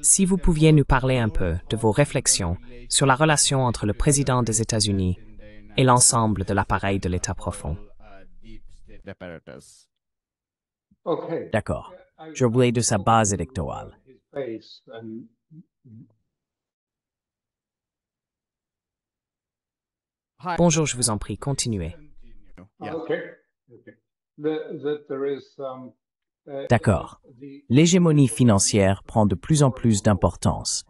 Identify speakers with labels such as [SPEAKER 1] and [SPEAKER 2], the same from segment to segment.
[SPEAKER 1] Si vous pouviez nous parler un peu de vos réflexions sur la relation entre le président des États-Unis et l'ensemble de l'appareil de l'État profond.
[SPEAKER 2] D'accord. Je voulais de sa base électorale.
[SPEAKER 1] Bonjour, je vous en prie, continuez.
[SPEAKER 2] D'accord. L'hégémonie financière prend de plus en plus d'importance.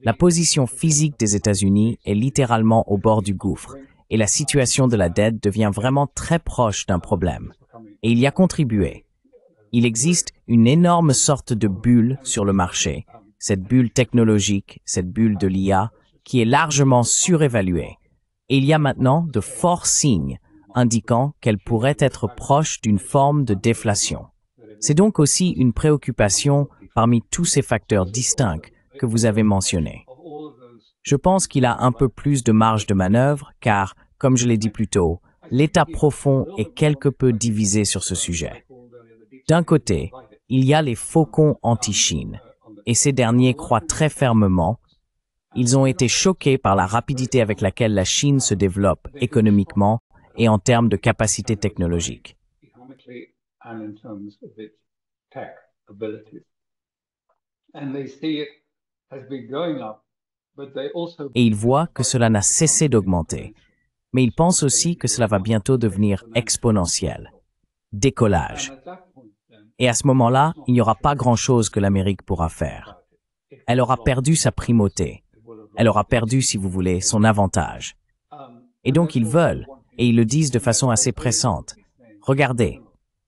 [SPEAKER 2] La position physique des États-Unis est littéralement au bord du gouffre et la situation de la dette devient vraiment très proche d'un problème. Et il y a contribué. Il existe une énorme sorte de bulle sur le marché, cette bulle technologique, cette bulle de l'IA, qui est largement surévaluée. Et il y a maintenant de forts signes indiquant qu'elle pourrait être proche d'une forme de déflation. C'est donc aussi une préoccupation parmi tous ces facteurs distincts que vous avez mentionnés. Je pense qu'il a un peu plus de marge de manœuvre car, comme je l'ai dit plus tôt, l'État profond est quelque peu divisé sur ce sujet. D'un côté, il y a les faucons anti-Chine, et ces derniers croient très fermement. Ils ont été choqués par la rapidité avec laquelle la Chine se développe économiquement et en termes de capacité technologique. Et ils voient que cela n'a cessé d'augmenter. Mais ils pensent aussi que cela va bientôt devenir exponentiel. Décollage. Et à ce moment-là, il n'y aura pas grand-chose que l'Amérique pourra faire. Elle aura perdu sa primauté. Elle aura perdu, si vous voulez, son avantage. Et donc ils veulent, et ils le disent de façon assez pressante, « Regardez,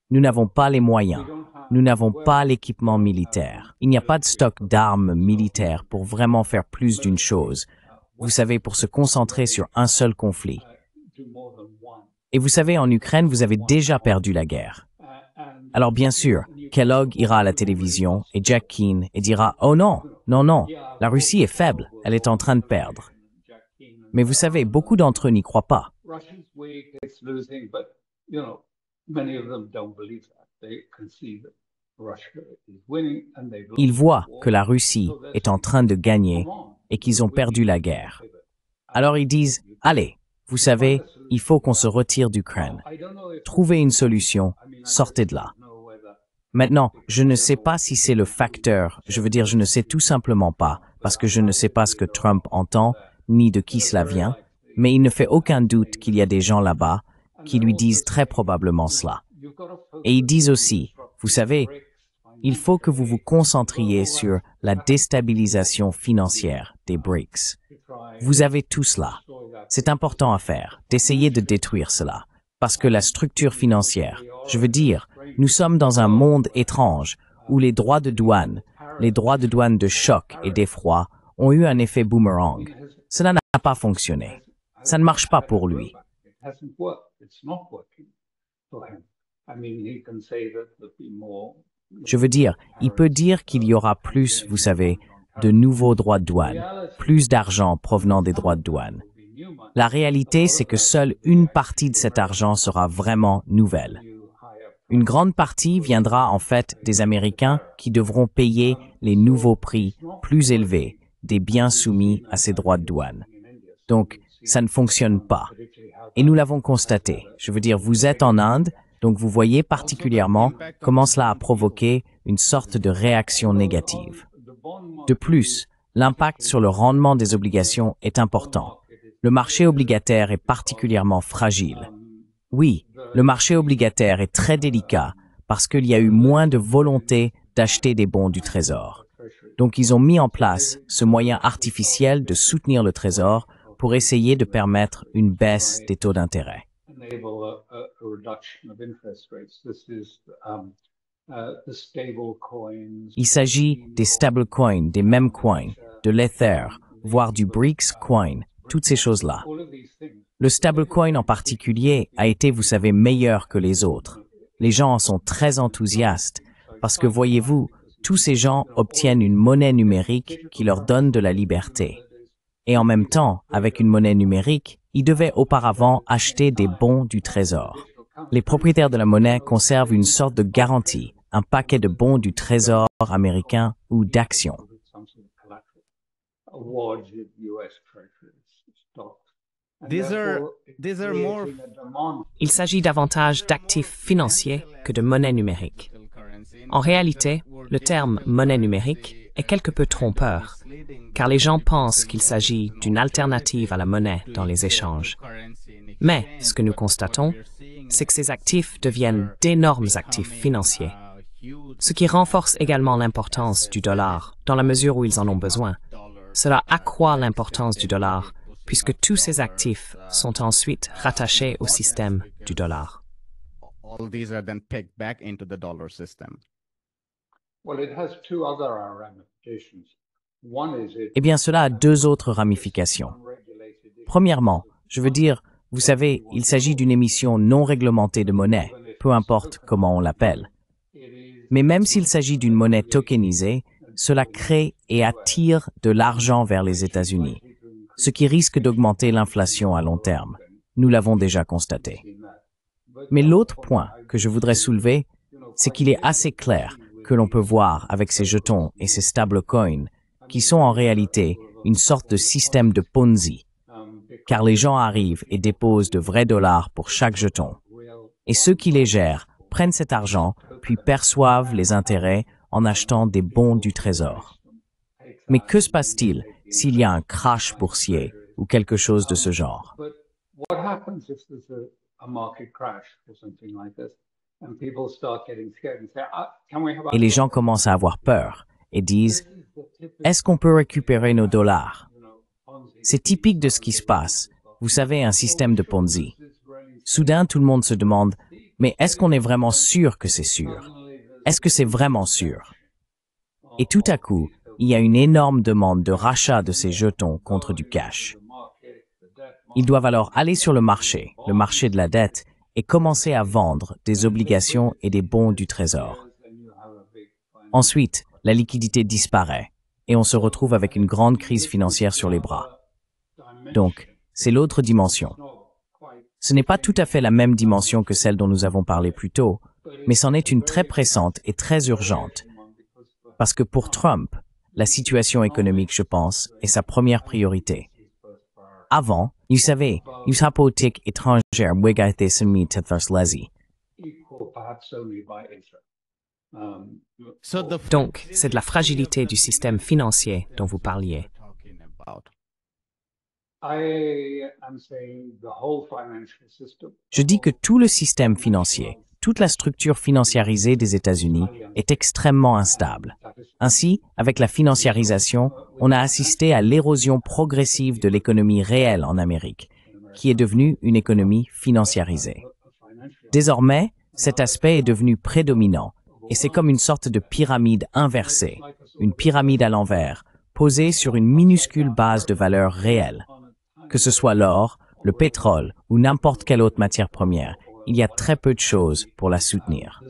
[SPEAKER 2] nous n'avons pas les moyens, nous n'avons pas l'équipement militaire. Il n'y a pas de stock d'armes militaires pour vraiment faire plus d'une chose. Vous savez, pour se concentrer sur un seul conflit. Et vous savez, en Ukraine, vous avez déjà perdu la guerre. Alors bien sûr, Kellogg ira à la télévision et Jack Keane et dira « Oh non, non, non, la Russie est faible, elle est en train de perdre. » Mais vous savez, beaucoup d'entre eux n'y croient pas. Ils voient que la Russie est en train de gagner et qu'ils ont perdu la guerre. Alors ils disent « Allez, vous savez, il faut qu'on se retire d'Ukraine. Trouvez une solution, sortez de là. » Maintenant, je ne sais pas si c'est le facteur, je veux dire, je ne sais tout simplement pas, parce que je ne sais pas ce que Trump entend, ni de qui cela vient, mais il ne fait aucun doute qu'il y a des gens là-bas qui lui disent très probablement cela. Et ils disent aussi, vous savez, il faut que vous vous concentriez sur la déstabilisation financière des BRICS. Vous avez tout cela. C'est important à faire, d'essayer de détruire cela, parce que la structure financière, je veux dire, nous sommes dans un monde étrange où les droits de douane de choc et d'effroi ont eu un effet boomerang. Cela n'a pas fonctionné. Ça ne marche pas pour lui. Je veux dire, il peut dire qu'il y aura plus, vous savez, de nouveaux droits de douane, plus d'argent provenant des droits de douane. La réalité, c'est que seule une partie de cet argent sera vraiment nouvelle. Une grande partie viendra en fait des Américains qui devront payer les nouveaux prix plus élevés des biens soumis à ces droits de douane. Donc, ça ne fonctionne pas. Et nous l'avons constaté. Je veux dire, vous êtes en Inde, donc vous voyez particulièrement comment cela a provoqué une sorte de réaction négative. De plus, l'impact sur le rendement des obligations est important. Le marché obligataire est particulièrement fragile. Oui, le marché obligataire est très délicat parce qu'il y a eu moins de volonté d'acheter des bons du Trésor. Donc ils ont mis en place ce moyen artificiel de soutenir le Trésor pour essayer de permettre une baisse des taux d'intérêt. Il s'agit des stablecoins, des meme coins, de l'Ether, voire du BRICS coin, toutes ces choses-là. Le stablecoin en particulier a été, vous savez, meilleur que les autres. Les gens en sont très enthousiastes parce que, voyez-vous, tous ces gens obtiennent une monnaie numérique qui leur donne de la liberté. Et en même temps, avec une monnaie numérique, ils devaient auparavant acheter des bons du Trésor. Les propriétaires de la monnaie conservent une sorte de garantie, un paquet de bons du Trésor américain ou d'actions.
[SPEAKER 1] Il s'agit davantage d'actifs financiers que de monnaie numérique. En réalité, le terme monnaie numérique est quelque peu trompeur, car les gens pensent qu'il s'agit d'une alternative à la monnaie dans les échanges. Mais ce que nous constatons, c'est que ces actifs deviennent d'énormes actifs financiers, ce qui renforce également l'importance du dollar dans la mesure où ils en ont besoin. Cela accroît l'importance du dollar, puisque tous ces actifs sont ensuite rattachés au système du dollar.
[SPEAKER 3] All these are then pegged back into the dollar system.
[SPEAKER 2] Eh bien, cela a deux autres ramifications. Premièrement, je veux dire, vous savez, il s'agit d'une émission non réglementée de monnaie, peu importe comment on l'appelle. Mais même s'il s'agit d'une monnaie tokenisée, cela crée et attire de l'argent vers les États-Unis, ce qui risque d'augmenter l'inflation à long terme. Nous l'avons déjà constaté. Mais l'autre point que je voudrais soulever, c'est qu'il est assez clair que l'on peut voir avec ces jetons et ces stablecoins, qui sont en réalité une sorte de système de Ponzi, car les gens arrivent et déposent de vrais dollars pour chaque jeton. Et ceux qui les gèrent prennent cet argent, puis perçoivent les intérêts en achetant des bons du Trésor. Mais que se passe-t-il s'il y a un crash boursier ou quelque chose de ce genre? Et les gens commencent à avoir peur et disent « Est-ce qu'on peut récupérer nos dollars ?» C'est typique de ce qui se passe. Vous savez, un système de Ponzi. Soudain, tout le monde se demande « Mais est-ce qu'on est vraiment sûr que c'est sûr? Est-ce que c'est vraiment sûr? » Et tout à coup, il y a une énorme demande de rachat de ces jetons contre du cash. Ils doivent alors aller sur le marché de la dette, et commencer à vendre des obligations et des bons du Trésor. Ensuite, la liquidité disparaît et on se retrouve avec une grande crise financière sur les bras. Donc, c'est l'autre dimension. Ce n'est pas tout à fait la même dimension que celle dont nous avons parlé plus tôt, mais c'en est une très pressante et très urgente. Parce que pour Trump, la situation économique, je pense, est sa première priorité. Avant, vous savez, la politique étrangère wigate semi tetherslezi.
[SPEAKER 1] Donc, c'est de la fragilité du système financier dont vous parliez.
[SPEAKER 2] Je dis que tout le système financier, toute la structure financiarisée des États-Unis est extrêmement instable. Ainsi, avec la financiarisation, on a assisté à l'érosion progressive de l'économie réelle en Amérique, qui est devenue une économie financiarisée. Désormais, cet aspect est devenu prédominant, et c'est comme une sorte de pyramide inversée, une pyramide à l'envers, posée sur une minuscule base de valeurs réelles. Que ce soit l'or, le pétrole ou n'importe quelle autre matière première, il y a très peu de choses pour la soutenir.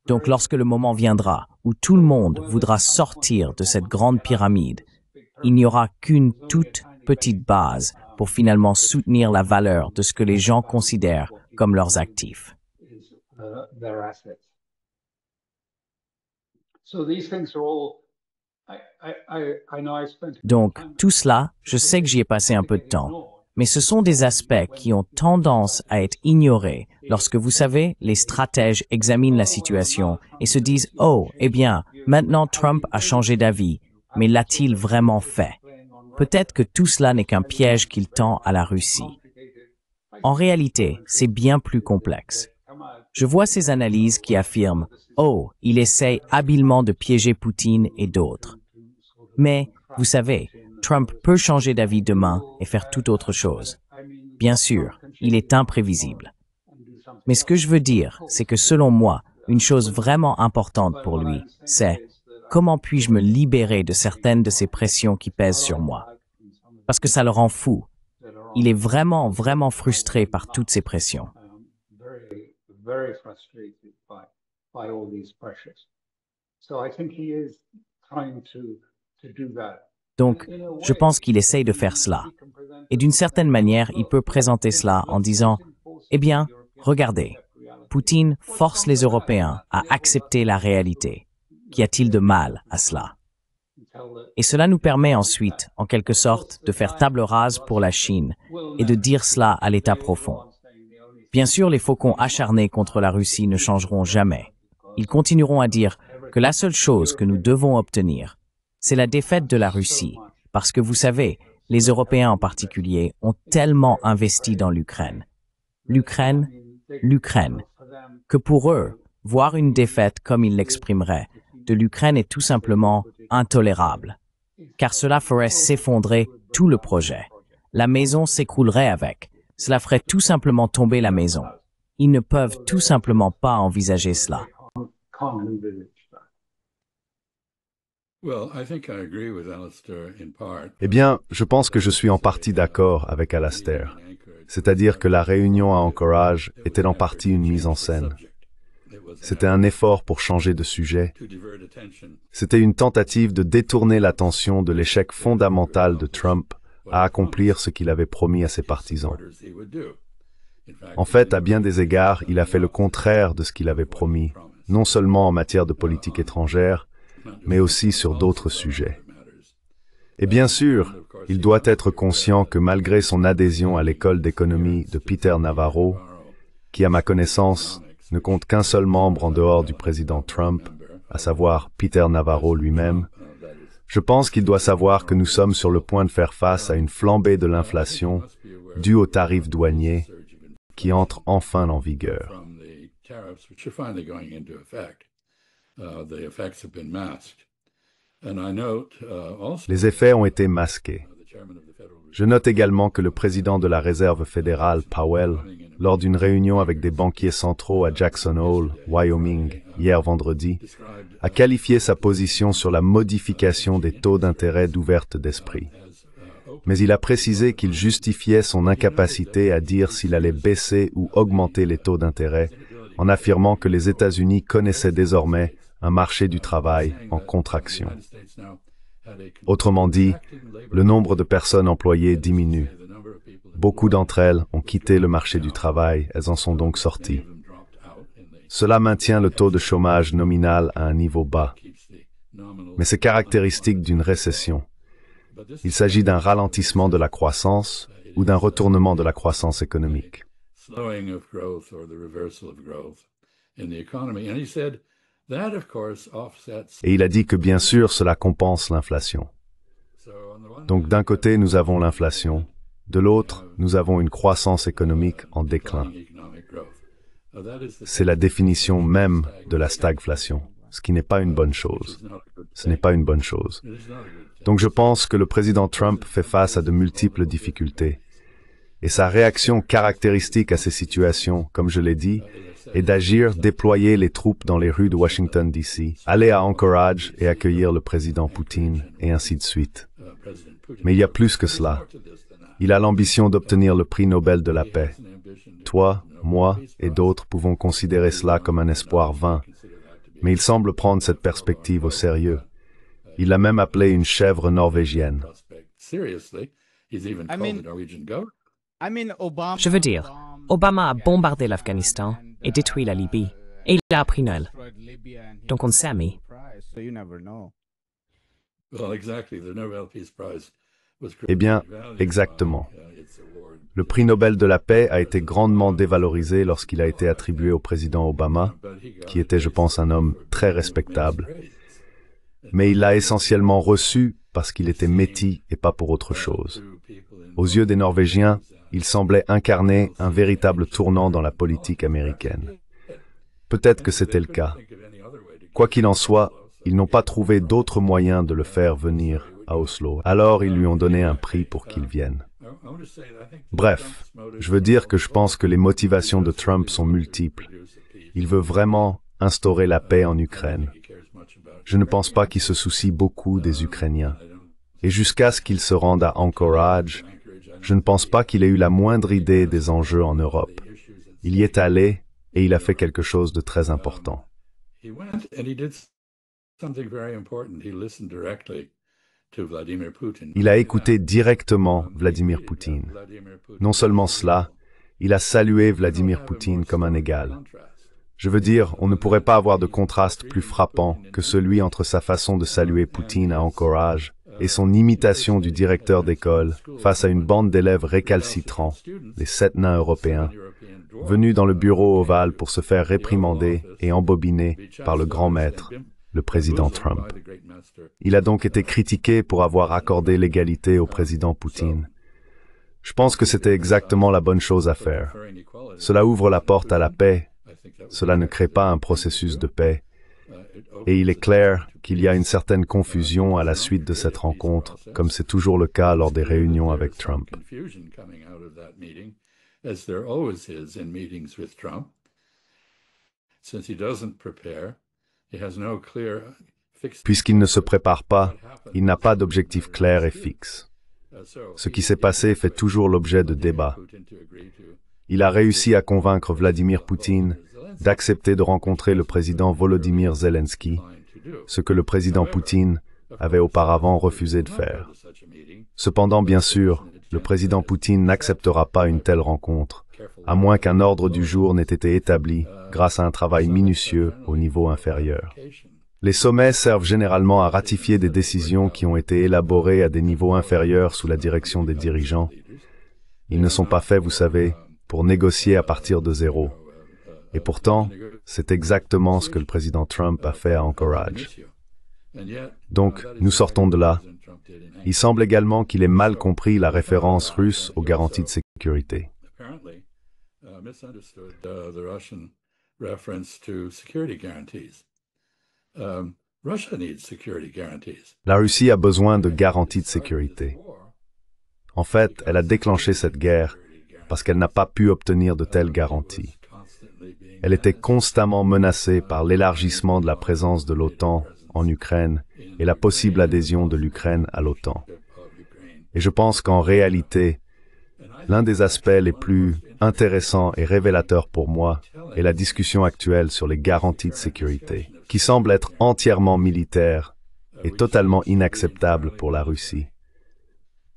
[SPEAKER 2] Donc lorsque le moment viendra où tout le monde voudra sortir de cette grande pyramide, il n'y aura qu'une toute petite base pour finalement soutenir la valeur de ce que les gens considèrent comme leurs actifs. Donc, tout cela, je sais que j'y ai passé un peu de temps, mais ce sont des aspects qui ont tendance à être ignorés lorsque, vous savez, les stratèges examinent la situation et se disent « Oh, eh bien, maintenant Trump a changé d'avis, mais l'a-t-il vraiment fait ?» Peut-être que tout cela n'est qu'un piège qu'il tend à la Russie. En réalité, c'est bien plus complexe. Je vois ces analyses qui affirment « Oh, il essaye habilement de piéger Poutine et d'autres. » Mais, vous savez, Trump peut changer d'avis demain et faire tout autre chose. Bien sûr, il est imprévisible. Mais ce que je veux dire, c'est que selon moi, une chose vraiment importante pour lui, c'est comment puis-je me libérer de certaines de ces pressions qui pèsent sur moi? Parce que ça le rend fou. Il est vraiment, vraiment frustré par toutes ces pressions. Donc, je pense qu'il essaye de faire cela. Et d'une certaine manière, il peut présenter cela en disant « Eh bien, regardez, Poutine force les Européens à accepter la réalité. Qu'y a-t-il de mal à cela? Et cela nous permet ensuite, en quelque sorte, de faire table rase pour la Chine et de dire cela à l'état profond. Bien sûr, les faucons acharnés contre la Russie ne changeront jamais. Ils continueront à dire que la seule chose que nous devons obtenir, c'est la défaite de la Russie, parce que vous savez, les Européens en particulier ont tellement investi dans l'Ukraine. L'Ukraine, que pour eux, voir une défaite comme ils l'exprimeraient de l'Ukraine est tout simplement intolérable, car cela ferait s'effondrer tout le projet. La maison s'écroulerait avec. Cela ferait tout simplement tomber la maison. Ils ne peuvent tout simplement pas envisager cela.
[SPEAKER 4] Eh bien, je pense que je suis en partie d'accord avec Alastair. C'est-à-dire que la réunion à Anchorage était en partie une mise en scène. C'était un effort pour changer de sujet. C'était une tentative de détourner l'attention de l'échec fondamental de Trump à accomplir ce qu'il avait promis à ses partisans. En fait, à bien des égards, il a fait le contraire de ce qu'il avait promis, non seulement en matière de politique étrangère, mais aussi sur d'autres sujets. Et bien sûr, il doit être conscient que malgré son adhésion à l'école d'économie de Peter Navarro, qui à ma connaissance ne compte qu'un seul membre en dehors du président Trump, à savoir Peter Navarro lui-même, je pense qu'il doit savoir que nous sommes sur le point de faire face à une flambée de l'inflation due aux tarifs douaniers qui entrent enfin en vigueur. Les effets ont été masqués. Je note également que le président de la Réserve fédérale, Powell, lors d'une réunion avec des banquiers centraux à Jackson Hole, Wyoming, hier vendredi, a qualifié sa position sur la modification des taux d'intérêt d'ouverte d'esprit. Mais il a précisé qu'il justifiait son incapacité à dire s'il allait baisser ou augmenter les taux d'intérêt, en affirmant que les États-Unis connaissaient désormais un marché du travail en contraction. Autrement dit, le nombre de personnes employées diminue. Beaucoup d'entre elles ont quitté le marché du travail, elles en sont donc sorties. Cela maintient le taux de chômage nominal à un niveau bas. Mais c'est caractéristique d'une récession. Il s'agit d'un ralentissement de la croissance ou d'un retournement de la croissance économique. Et il a dit que bien sûr cela compense l'inflation. Donc d'un côté nous avons l'inflation, de l'autre nous avons une croissance économique en déclin. C'est la définition même de la stagflation, ce qui n'est pas une bonne chose. Ce n'est pas une bonne chose. Donc je pense que le président Trump fait face à de multiples difficultés. Et sa réaction caractéristique à ces situations, comme je l'ai dit, est d'agir, déployer les troupes dans les rues de Washington, D.C., aller à Anchorage et accueillir le président Poutine, et ainsi de suite. Mais il y a plus que cela. Il a l'ambition d'obtenir le prix Nobel de la paix. Toi, moi et d'autres pouvons considérer cela comme un espoir vain, mais il semble prendre cette perspective au sérieux. Il l'a même appelé une chèvre norvégienne.
[SPEAKER 1] Je veux dire, Obama a bombardé l'Afghanistan et détruit la Libye, et il a appris Noël. Donc on s'est amis.
[SPEAKER 4] Eh bien, exactement. Le prix Nobel de la paix a été grandement dévalorisé lorsqu'il a été attribué au président Obama, qui était, je pense, un homme très respectable. Mais il l'a essentiellement reçu parce qu'il était métis et pas pour autre chose. Aux yeux des Norvégiens, il semblait incarner un véritable tournant dans la politique américaine. Peut-être que c'était le cas. Quoi qu'il en soit, ils n'ont pas trouvé d'autre moyen de le faire venir à Oslo. Alors ils lui ont donné un prix pour qu'il vienne. Bref, je veux dire que je pense que les motivations de Trump sont multiples. Il veut vraiment instaurer la paix en Ukraine. Je ne pense pas qu'il se soucie beaucoup des Ukrainiens. Et jusqu'à ce qu'il se rende à Anchorage, je ne pense pas qu'il ait eu la moindre idée des enjeux en Europe. Il y est allé et il a fait quelque chose de très important. Il a écouté directement Vladimir Poutine. Non seulement cela, il a salué Vladimir Poutine comme un égal. Je veux dire, on ne pourrait pas avoir de contraste plus frappant que celui entre sa façon de saluer Poutine à Anchorage et son imitation du directeur d'école face à une bande d'élèves récalcitrants, les 7 nains européens, venus dans le bureau ovale pour se faire réprimander et embobiner par le grand maître, le président Trump. Il a donc été critiqué pour avoir accordé l'égalité au président Poutine. Je pense que c'était exactement la bonne chose à faire. Cela ouvre la porte à la paix. Cela ne crée pas un processus de paix. Et il est clair qu'il y a une certaine confusion à la suite de cette rencontre, comme c'est toujours le cas lors des réunions avec Trump. Puisqu'il ne se prépare pas, il n'a pas d'objectif clair et fixe. Ce qui s'est passé fait toujours l'objet de débats. Il a réussi à convaincre Vladimir Poutine d'accepter de rencontrer le président Volodymyr Zelensky, ce que le président Poutine avait auparavant refusé de faire. Cependant, bien sûr, le président Poutine n'acceptera pas une telle rencontre, à moins qu'un ordre du jour n'ait été établi grâce à un travail minutieux au niveau inférieur. Les sommets servent généralement à ratifier des décisions qui ont été élaborées à des niveaux inférieurs sous la direction des dirigeants. Ils ne sont pas faits, vous savez, pour négocier à partir de zéro. Et pourtant, c'est exactement ce que le président Trump a fait à Anchorage. Donc, nous sortons de là. Il semble également qu'il ait mal compris la référence russe aux garanties de sécurité. La Russie a besoin de garanties de sécurité. En fait, elle a déclenché cette guerre parce qu'elle n'a pas pu obtenir de telles garanties. Elle était constamment menacée par l'élargissement de la présence de l'OTAN en Ukraine et la possible adhésion de l'Ukraine à l'OTAN. Et je pense qu'en réalité, l'un des aspects les plus intéressants et révélateurs pour moi est la discussion actuelle sur les garanties de sécurité, qui semble être entièrement militaire et totalement inacceptable pour la Russie.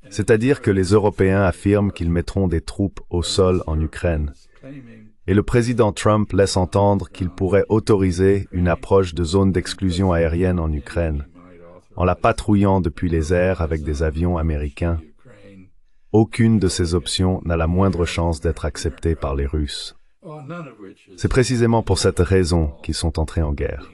[SPEAKER 4] C'est-à-dire que les Européens affirment qu'ils mettront des troupes au sol en Ukraine. Et le président Trump laisse entendre qu'il pourrait autoriser une approche de zone d'exclusion aérienne en Ukraine, en la patrouillant depuis les airs avec des avions américains. Aucune de ces options n'a la moindre chance d'être acceptée par les Russes. C'est précisément pour cette raison qu'ils sont entrés en guerre.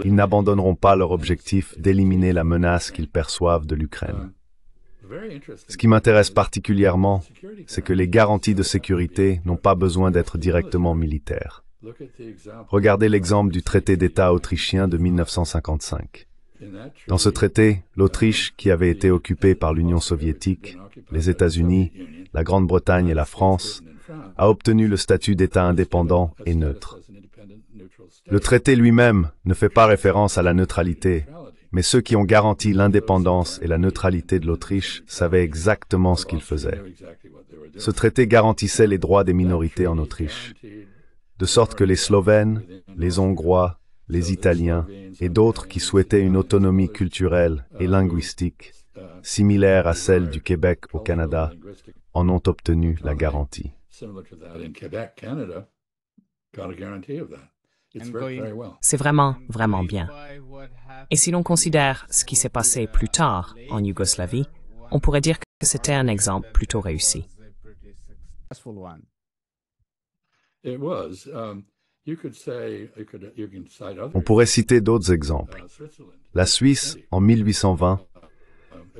[SPEAKER 4] Ils n'abandonneront pas leur objectif d'éliminer la menace qu'ils perçoivent de l'Ukraine. Ce qui m'intéresse particulièrement, c'est que les garanties de sécurité n'ont pas besoin d'être directement militaires. Regardez l'exemple du traité d'État autrichien de 1955. Dans ce traité, l'Autriche, qui avait été occupée par l'Union soviétique, les États-Unis, la Grande-Bretagne et la France, a obtenu le statut d'État indépendant et neutre. Le traité lui-même ne fait pas référence à la neutralité, mais ceux qui ont garanti l'indépendance et la neutralité de l'Autriche savaient exactement ce qu'ils faisaient. Ce traité garantissait les droits des minorités en Autriche, de sorte que les Slovènes, les Hongrois, les Italiens et d'autres qui souhaitaient une autonomie culturelle et linguistique, similaire à celle du Québec au Canada, en ont obtenu la garantie.
[SPEAKER 1] C'est vraiment, vraiment bien. Et si l'on considère ce qui s'est passé plus tard en Yougoslavie, on pourrait dire que c'était un exemple plutôt réussi.
[SPEAKER 4] On pourrait citer d'autres exemples. La Suisse, en 1820,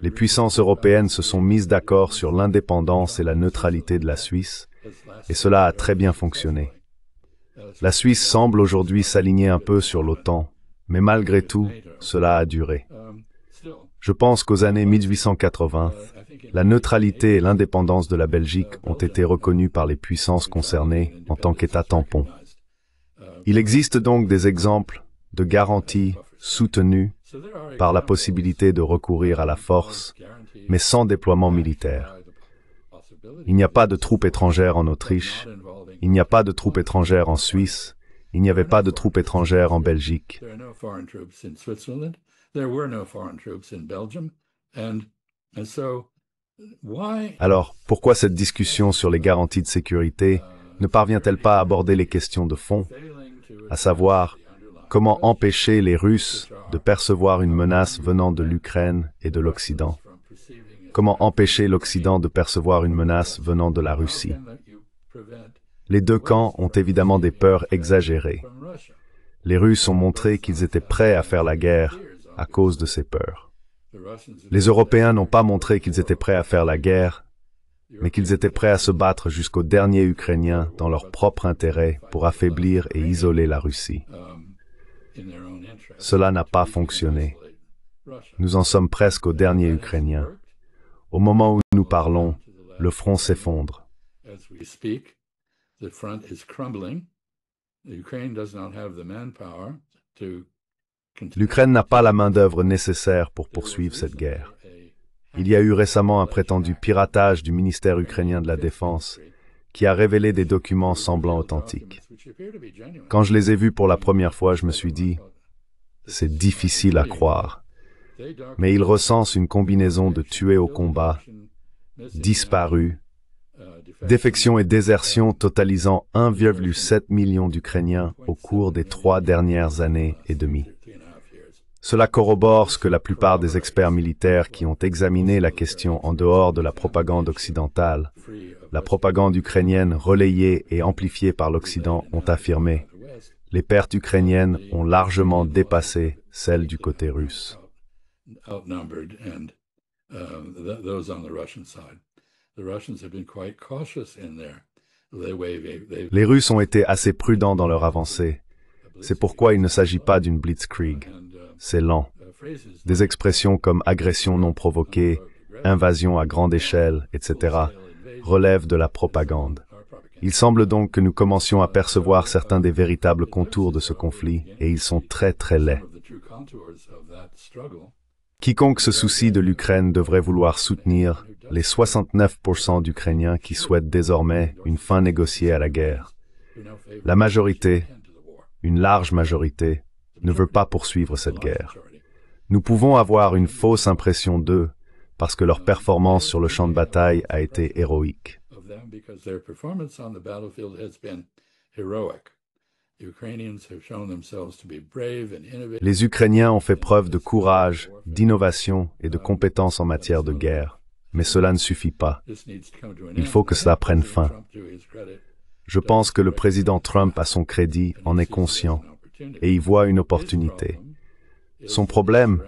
[SPEAKER 4] les puissances européennes se sont mises d'accord sur l'indépendance et la neutralité de la Suisse, et cela a très bien fonctionné. La Suisse semble aujourd'hui s'aligner un peu sur l'OTAN, mais malgré tout, cela a duré. Je pense qu'aux années 1880, la neutralité et l'indépendance de la Belgique ont été reconnues par les puissances concernées en tant qu'État tampon. Il existe donc des exemples de garanties soutenues par la possibilité de recourir à la force, mais sans déploiement militaire. Il n'y a pas de troupes étrangères en Autriche, il n'y a pas de troupes étrangères en Suisse, il n'y avait pas de troupes étrangères en Belgique. Alors, pourquoi cette discussion sur les garanties de sécurité ne parvient-elle pas à aborder les questions de fond, à savoir comment empêcher les Russes de percevoir une menace venant de l'Ukraine et de l'Occident? Comment empêcher l'Occident de percevoir une menace venant de la Russie? Les deux camps ont évidemment des peurs exagérées. Les Russes ont montré qu'ils étaient prêts à faire la guerre à cause de ces peurs. Les Européens n'ont pas montré qu'ils étaient prêts à faire la guerre, mais qu'ils étaient prêts à se battre jusqu'au dernier Ukrainien dans leur propre intérêt pour affaiblir et isoler la Russie. Cela n'a pas fonctionné. Nous en sommes presque au dernier Ukrainien. Au moment où nous parlons, le front s'effondre. L'Ukraine n'a pas la main-d'œuvre nécessaire pour poursuivre cette guerre. Il y a eu récemment un prétendu piratage du ministère ukrainien de la Défense qui a révélé des documents semblant authentiques. Quand je les ai vus pour la première fois, je me suis dit, c'est difficile à croire. Mais ils recensent une combinaison de tués au combat, disparus, défections et désertions totalisant 1,7 million d'Ukrainiens au cours des 3 dernières années et demie. Cela corrobore ce que la plupart des experts militaires qui ont examiné la question en dehors de la propagande occidentale, la propagande ukrainienne relayée et amplifiée par l'Occident, ont affirmé. Les pertes ukrainiennes ont largement dépassé celles du côté russe. Les Russes ont été assez prudents dans leur avancée. C'est pourquoi il ne s'agit pas d'une blitzkrieg. C'est lent. Des expressions comme agression non provoquée, invasion à grande échelle, etc. relèvent de la propagande. Il semble donc que nous commencions à percevoir certains des véritables contours de ce conflit, et ils sont très très laids. Quiconque se soucie de l'Ukraine devrait vouloir soutenir les 69% d'Ukrainiens qui souhaitent désormais une fin négociée à la guerre. La majorité, une large majorité, ne veut pas poursuivre cette guerre. Nous pouvons avoir une fausse impression d'eux parce que leur performance sur le champ de bataille a été héroïque. Les Ukrainiens ont fait preuve de courage, d'innovation et de compétence en matière de guerre, mais cela ne suffit pas. Il faut que cela prenne fin. Je pense que le président Trump, à son crédit, en est conscient et y voit une opportunité. Son problème,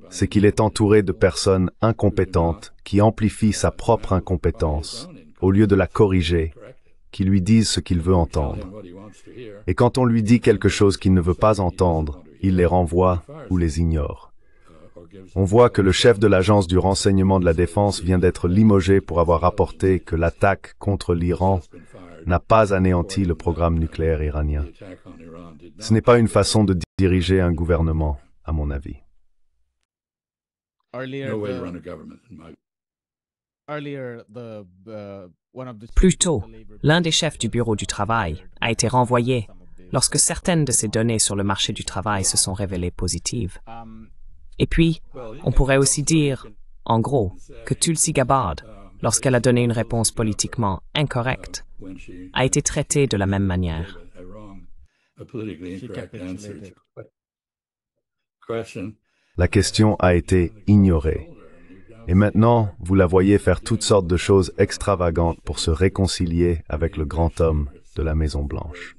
[SPEAKER 4] c'est qu'il est entouré de personnes incompétentes qui amplifient sa propre incompétence, au lieu de la corriger, qui lui disent ce qu'il veut entendre. Et quand on lui dit quelque chose qu'il ne veut pas entendre, il les renvoie ou les ignore. On voit que le chef de l'agence du renseignement de la défense vient d'être limogé pour avoir rapporté que l'attaque contre l'Iran n'a pas anéanti le programme nucléaire iranien. Ce n'est pas une façon de diriger un gouvernement, à mon avis.
[SPEAKER 1] Plus tôt, l'un des chefs du bureau du travail a été renvoyé lorsque certaines de ses données sur le marché du travail se sont révélées positives. Et puis, on pourrait aussi dire, en gros, que Tulsi Gabbard, lorsqu'elle a donné une réponse politiquement incorrecte, a été traitée de la même manière.
[SPEAKER 4] La question a été ignorée. Et maintenant, vous la voyez faire toutes sortes de choses extravagantes pour se réconcilier avec le grand homme de la Maison-Blanche.